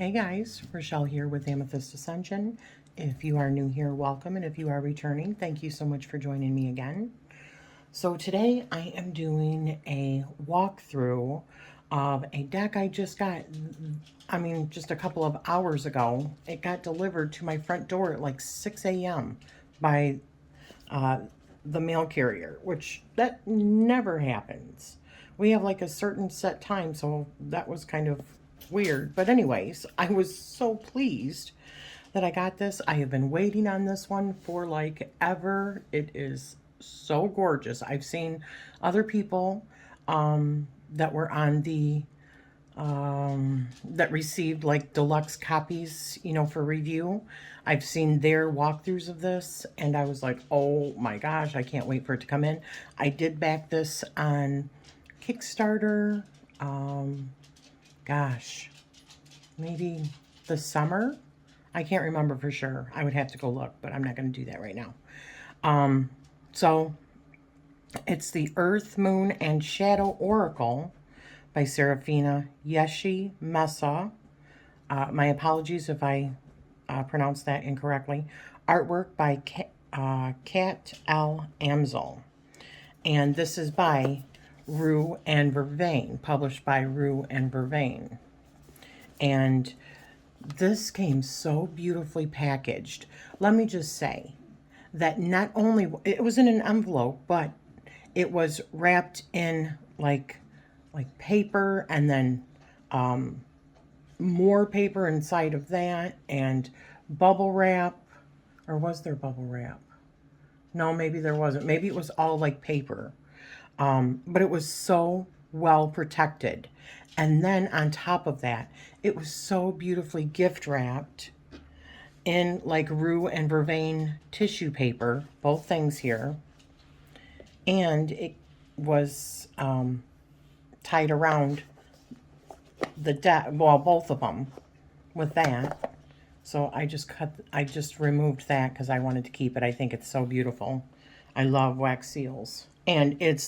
Hey guys, Rachele here with Amethyst Ascension. If you are new here, welcome, and if you are returning, thank you so much for joining me again. So today I am doing a walkthrough of a deck I just got, just a couple of hours ago. It got delivered to my front door at like 6 a.m. by the mail carrier, which that never happens. We have like a certain set time, so that was kind of weird. But anyways, I was so pleased that I got this. I have been waiting on this one for like ever. It is so gorgeous. I've seen other people that were on the that received like deluxe copies, for review. I've seen their walkthroughs of this and I was like, oh my gosh, I can't wait for it to come in. I did back this on Kickstarter, gosh, maybe the summer. I can't remember for sure. I would have to go look, but I'm not going to do that right now. So it's the Earth, Moon, and Shadow Oracle by Serafina Yeshi Mesa. My apologies if I pronounced that incorrectly. Artwork by Kat L. Amzel. And this is by Rue and Vervain, published by Rue and Vervain. And this came so beautifully packaged. Let me just say that not only, it was in an envelope, but it was wrapped in like paper and then more paper inside of that and bubble wrap. Or was there bubble wrap? No, maybe there wasn't. Maybe it was all like paper. But it was so well protected. And then on top of that, it was so beautifully gift wrapped in like Rue and Vervain tissue paper, both things here. And it was tied around the deck, well, both of them with that. So I just removed that because I wanted to keep it. I think it's so beautiful. I love wax seals. And it's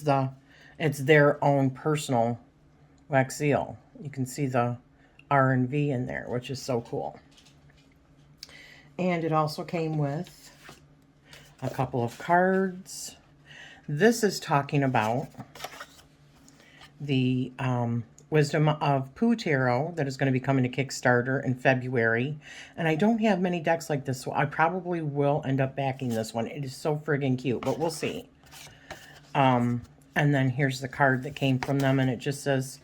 their own personal wax seal. You can see the R and V in there, which is so cool. And it also came with a couple of cards. This is talking about the Wisdom of Pooh Tarot that is going to be coming to Kickstarter in February. And I don't have many decks like this, so I probably will end up backing this one. It is so friggin' cute, but we'll see. And then here's the card that came from them, and it just says,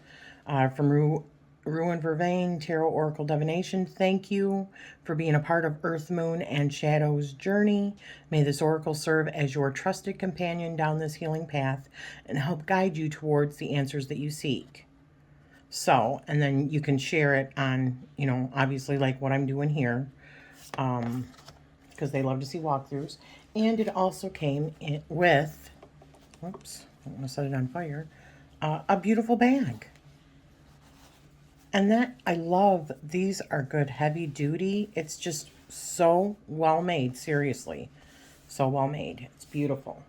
from Rue and Vervain, Tarot Oracle Divination, thank you for being a part of Earth, Moon, and Shadow's journey. May this oracle serve as your trusted companion down this healing path and help guide you towards the answers that you seek. So, and then you can share it on, obviously like what I'm doing here, because they love to see walkthroughs. And it also came in with, whoops, I'm going to set it on fire, a beautiful bag. And that, I love, these are good heavy duty. It's just so well made, seriously. So well made. It's beautiful.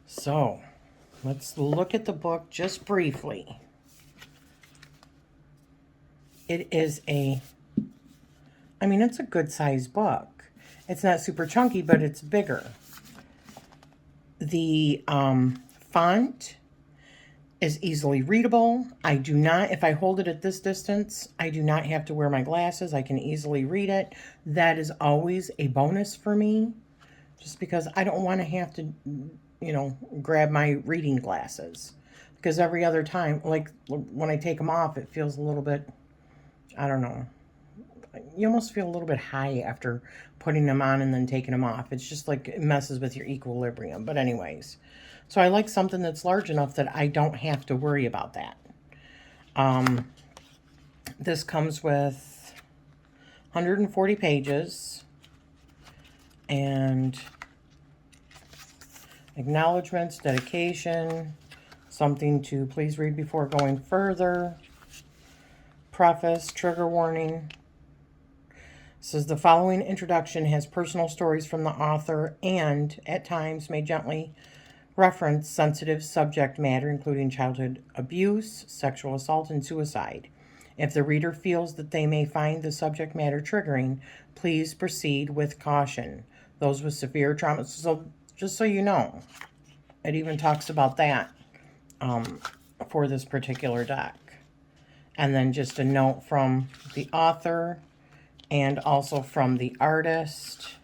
So, let's look at the book just briefly. It is it's a good size book. It's not super chunky, but it's bigger. The font is easily readable. If I hold it at this distance, I do not have to wear my glasses. I can easily read it. That is always a bonus for me, just because I don't want to have to, grab my reading glasses. Because every other time, like when I take them off, it feels a little bit, I don't know. You almost feel a little bit high after putting them on and then taking them off. It's just like it messes with your equilibrium. But anyways, so I like something that's large enough that I don't have to worry about that. This comes with 140 pages and acknowledgments, dedication, something to please read before going further, preface, trigger warning. Says the following introduction has personal stories from the author and at times may gently reference sensitive subject matter, including childhood abuse, sexual assault, and suicide. If the reader feels that they may find the subject matter triggering, please proceed with caution. Those with severe trauma. So just so you know, it even talks about that for this particular deck. And then just a note from the author and also from the artist.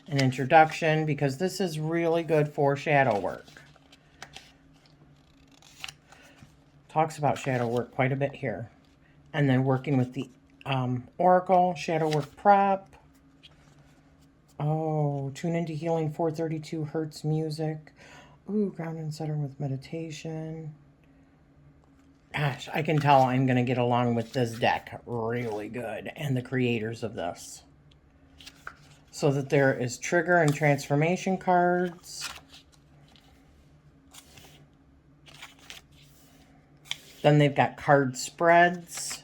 An introduction, because this is really good for shadow work. Talks about shadow work quite a bit here. And then working with the Oracle, shadow work prep. Oh, tune into healing 432 hertz music. Ooh, ground and center with meditation. Gosh, I can tell I'm going to get along with this deck really good and the creators of this. So that there is trigger and transformation cards. Then they've got card spreads.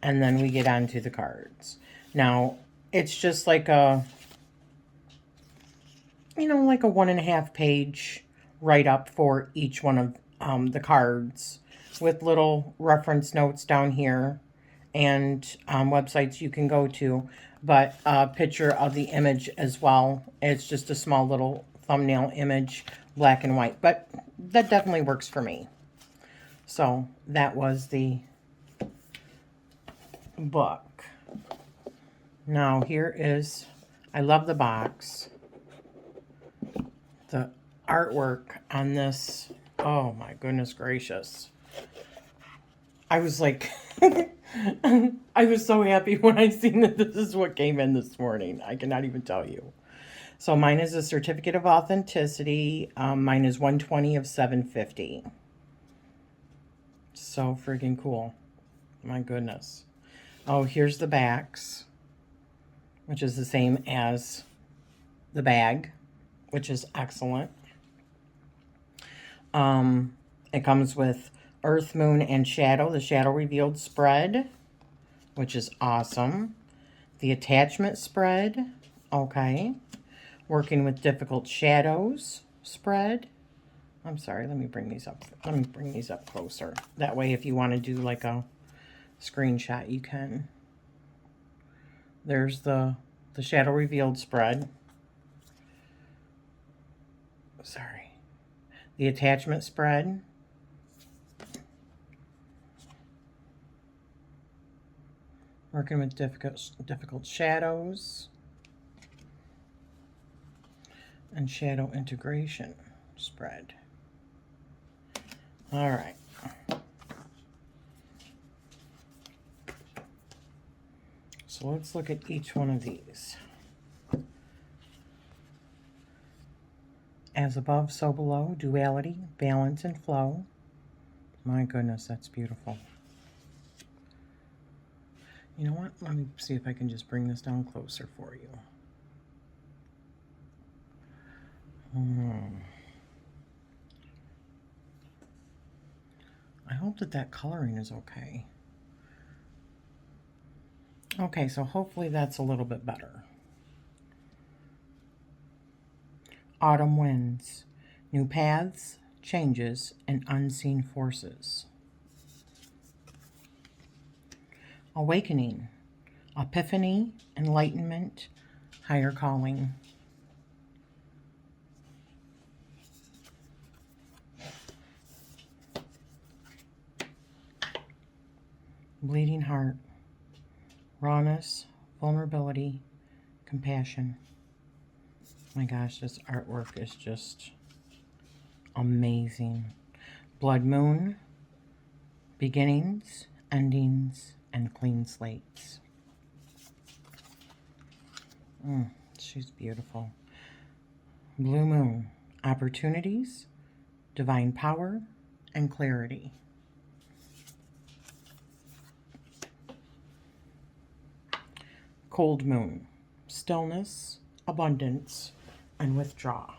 And then we get onto the cards. Now, it's just like a, you know, like a 1.5 page write-up for each one of the cards with little reference notes down here and websites you can go to, but a picture of the image as well. It's just a small little thumbnail image, black and white, but that definitely works for me. So that was the book. Now here is, I love the box. The artwork on this, oh my goodness gracious. I was like, I was so happy when I seen that this is what came in this morning. I cannot even tell you. So mine is a certificate of authenticity. Mine is 120 of 750. So freaking cool. My goodness. Oh, here's the backs, which is the same as the bag, which is excellent. It comes with Earth, Moon, and Shadow, the Shadow Revealed spread, which is awesome. The attachment spread, okay. Working with Difficult Shadows spread. I'm sorry, let me bring these up. Let me bring these up closer. That way, if you want to do like a screenshot, you can. There's the Shadow Revealed spread. Sorry. The attachment spread. Working with difficult shadows. And shadow integration spread. All right. So let's look at each one of these. As above, so below, duality, balance, and flow. My goodness, that's beautiful. You know what? Let me see if I can just bring this down closer for you. I hope that that coloring is okay. Okay, so hopefully that's a little bit better. Autumn winds, new paths, changes, and unseen forces. Awakening, epiphany, enlightenment, higher calling. Bleeding heart, rawness, vulnerability, compassion. My gosh, this artwork is just amazing. Blood moon, beginnings, endings, and clean slates. She's beautiful. Blue moon, opportunities, divine power, and clarity. Cold moon, stillness, abundance, and withdraw.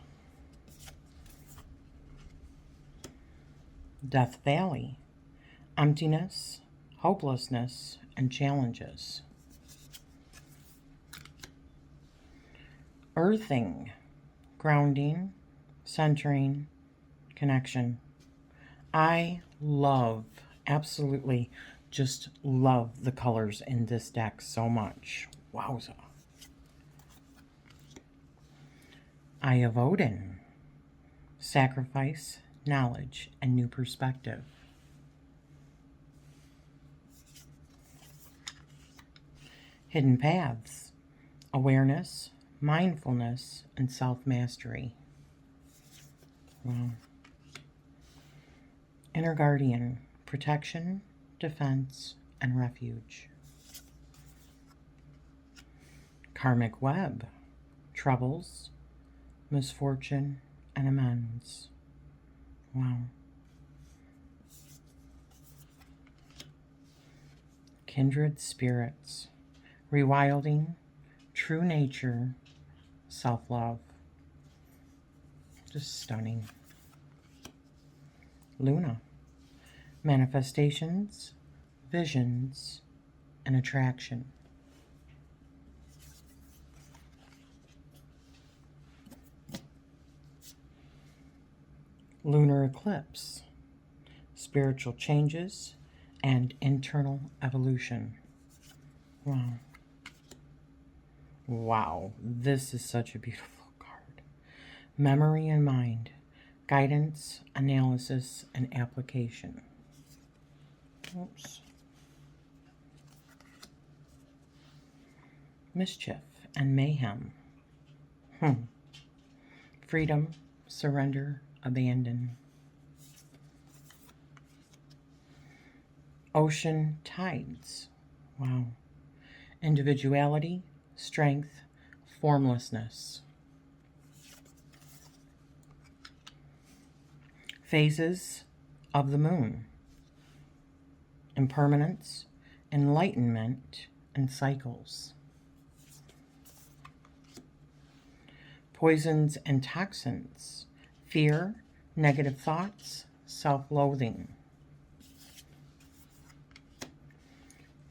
Death Valley, emptiness, hopelessness, and challenges. Earthing, grounding, centering, connection. I love, absolutely just love the colors in this deck so much. Wowza. Eye of Odin. Sacrifice, knowledge, and new perspective. Hidden Paths. Awareness, mindfulness, and self-mastery. Wow. Inner Guardian. Protection, defense, and refuge. Karmic Web. Troubles, misfortune, and amends. Wow. Kindred Spirits. Rewilding, true nature, self-love. Just stunning. Luna. Manifestations, visions, and attraction. Lunar Eclipse. Spiritual changes and internal evolution. Wow. Wow, this is such a beautiful card. Memory and Mind. Guidance, analysis, and application. Oops. Mischief and Mayhem. Freedom, surrender, abandon. Ocean Tides. Wow. Individuality, strength, formlessness. Phases of the Moon. Impermanence, enlightenment, and cycles. Poisons and toxins. Fear, negative thoughts, self-loathing.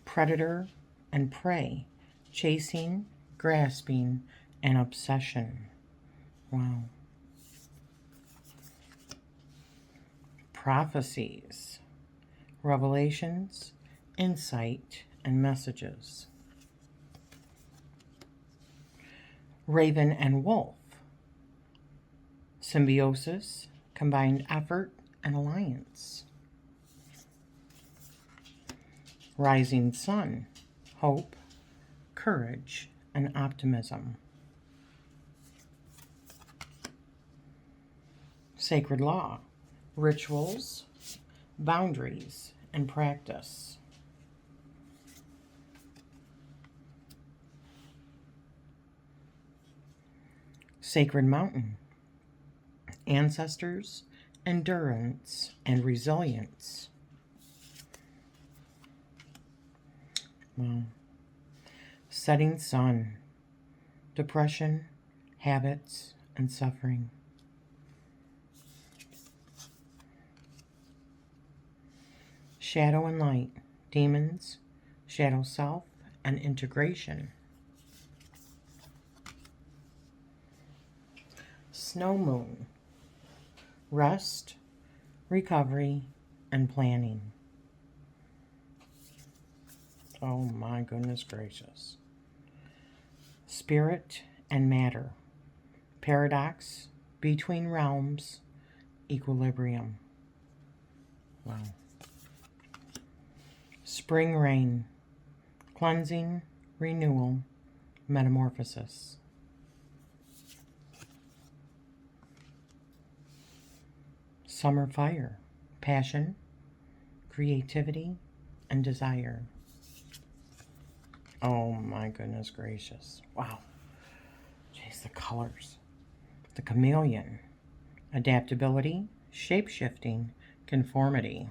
Predator and prey. Chasing, grasping, and obsession. Wow. Prophecies. Revelations, insight, and messages. Raven and Wolf. Symbiosis, combined effort, and alliance. Rising Sun. Hope, courage, and optimism. Sacred Law. Rituals, boundaries, and practice. Sacred Mountain. Ancestors, endurance, and resilience. Wow. Setting Sun. Depression, habits, and suffering. Shadow and Light. Demons, shadow self, and integration. Snow Moon. Rest, recovery, and planning. Oh my goodness gracious. Spirit and Matter. Paradox, between realms, equilibrium. Wow. Spring Rain. Cleansing, renewal, metamorphosis. Summer Fire. Passion, creativity, and desire. Oh my goodness gracious. Wow. Jeez, the colors. The Chameleon. Adaptability, shape-shifting, conformity.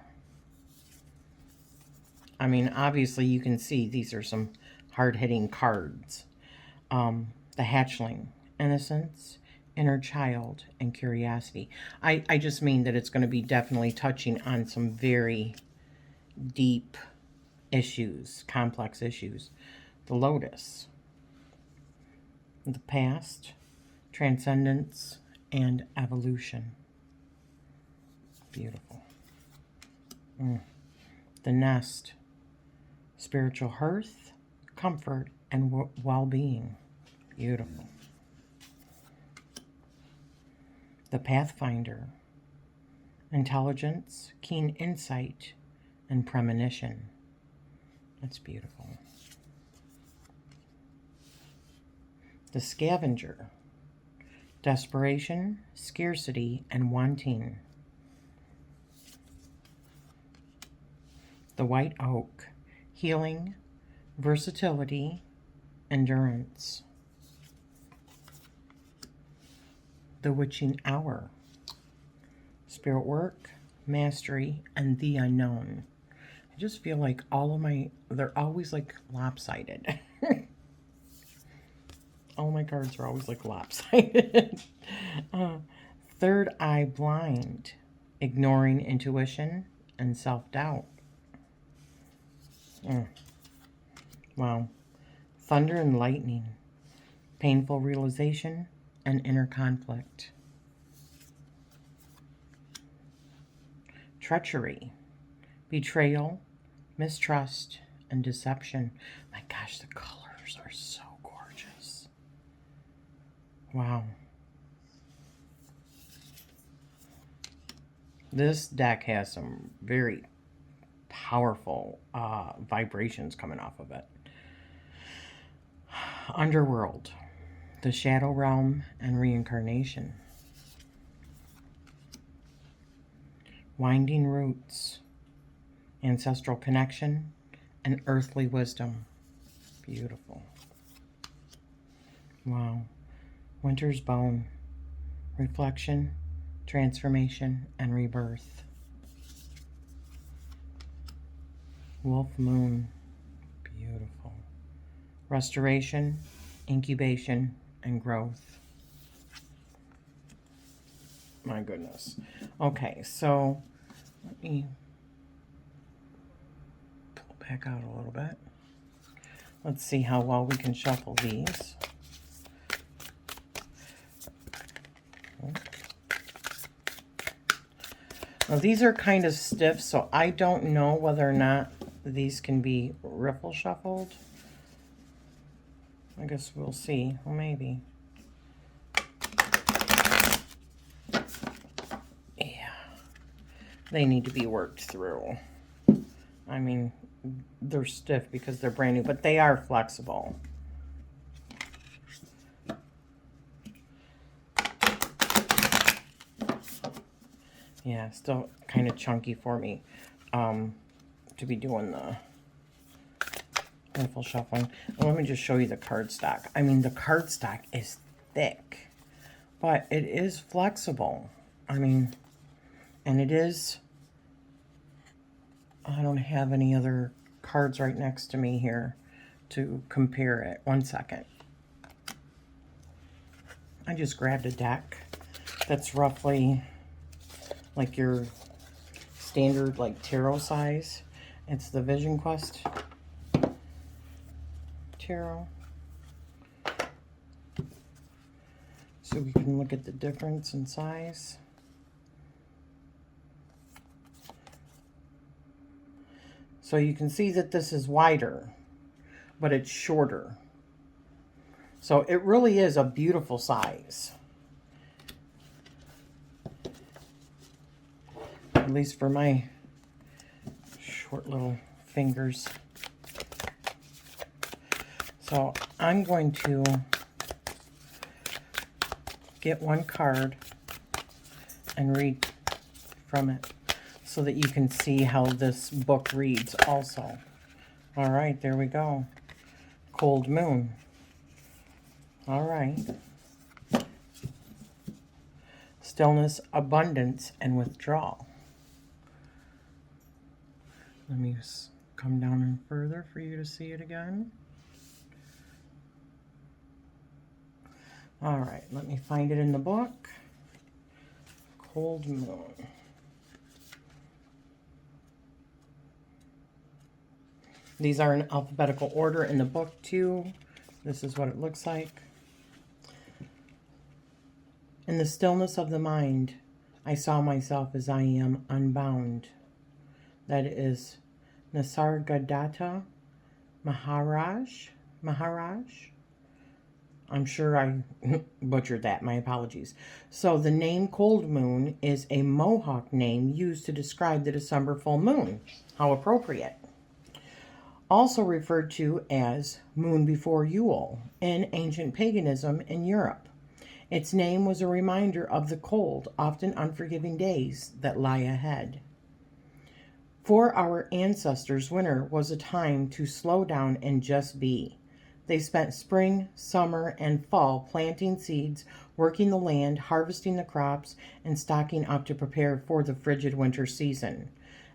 I mean, obviously you can see these are some hard-hitting cards. The Hatchling. Innocence, inner child, and curiosity. I just mean that it's going to be definitely touching on some very deep issues, complex issues. The Lotus. The past, transcendence, and evolution. Beautiful. The nest, spiritual hearth, comfort, and well-being. Beautiful. The Pathfinder, intelligence, keen insight, and premonition. That's beautiful. The Scavenger, desperation, scarcity, and wanting. The White Oak, healing, versatility, endurance. The Witching Hour, spirit work, mastery, and the unknown. I just feel like they're always like lopsided. All my cards are always like lopsided. Third Eye Blind, ignoring intuition and self-doubt. Wow. Thunder and lightning, painful realization and inner conflict. Treachery, betrayal, mistrust, and deception. My gosh, the colors are so gorgeous. Wow. This deck has some very powerful vibrations coming off of it. Underworld, the shadow realm and reincarnation. Winding roots, ancestral connection, and earthly wisdom. Beautiful. Wow. Winter's bone, reflection, transformation, and rebirth. Wolf moon, beautiful. Restoration, incubation, and growth. My goodness. Okay, so let me pull back out a little bit. Let's see how well we can shuffle these. Now these are kind of stiff, so I don't know whether or not these can be riffle shuffled. I guess we'll see. Well, maybe. Yeah. They need to be worked through. I mean, they're stiff because they're brand new, but they are flexible. Yeah, still kind of chunky for me to be doing the riffle shuffling. And let me just show you the cardstock. I mean, the cardstock is thick, but it is flexible. I mean, and it is, I don't have any other cards right next to me here to compare it. One second. I just grabbed a deck that's roughly like your standard like tarot size. It's the Vision Quest tarot. So we can look at the difference in size. So you can see that this is wider, but it's shorter. So it really is a beautiful size. At least for my short little fingers. So I'm going to get one card and read from it so that you can see how this book reads also. All right, there we go. Cold Moon. All right. Stillness, abundance, and withdrawal. Let me just come down and further for you to see it again. All right, let me find it in the book. Cold Moon. These are in alphabetical order in the book too. This is what it looks like. In the stillness of the mind, I saw myself as I am unbound. That is Nisargadatta Maharaj. Maharaj. I'm sure I butchered that. My apologies. So the name Cold Moon is a Mohawk name used to describe the December full moon. How appropriate. Also referred to as Moon Before Yule in ancient paganism in Europe. Its name was a reminder of the cold, often unforgiving days that lie ahead. For our ancestors, winter was a time to slow down and just be. They spent spring, summer, and fall planting seeds, working the land, harvesting the crops, and stocking up to prepare for the frigid winter season.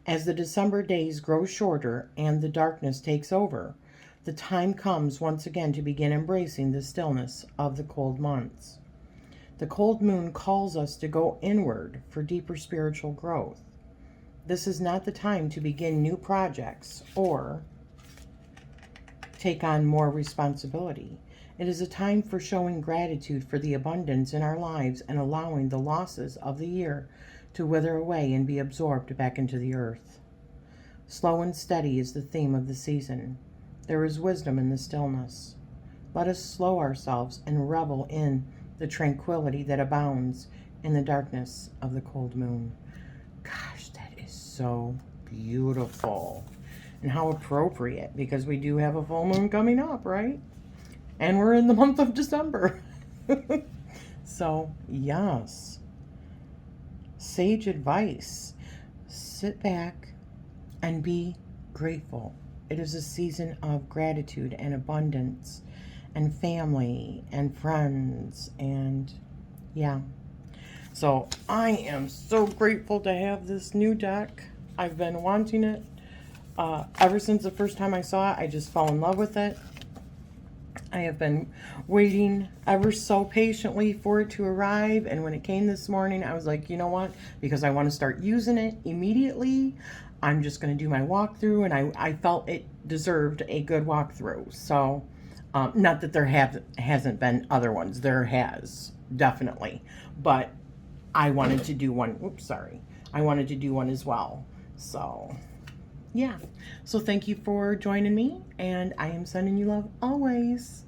As the December days grow shorter and the darkness takes over, the time comes once again to begin embracing the stillness of the cold months. The cold moon calls us to go inward for deeper spiritual growth. This is not the time to begin new projects or take on more responsibility. It is a time for showing gratitude for the abundance in our lives and allowing the losses of the year to wither away and be absorbed back into the earth. Slow and steady is the theme of the season. There is wisdom in the stillness. Let us slow ourselves and revel in the tranquility that abounds in the darkness of the cold moon. Gosh, that is so beautiful. And how appropriate, because we do have a full moon coming up, right? And we're in the month of December. So, yes. Sage advice. Sit back and be grateful. It is a season of gratitude and abundance and family and friends and yeah. So I am so grateful to have this new deck. I've been wanting it ever since the first time I saw it. I just fell in love with it. I have been waiting ever so patiently for it to arrive, and when it came this morning, I was like, you know what? Because I want to start using it immediately, I'm just going to do my walkthrough, and I felt it deserved a good walkthrough. So, not that there hasn't been other ones. There has, definitely. But I wanted to do one. Oops, sorry. I wanted to do one as well. So, yeah. So thank you for joining me, and I am sending you love always.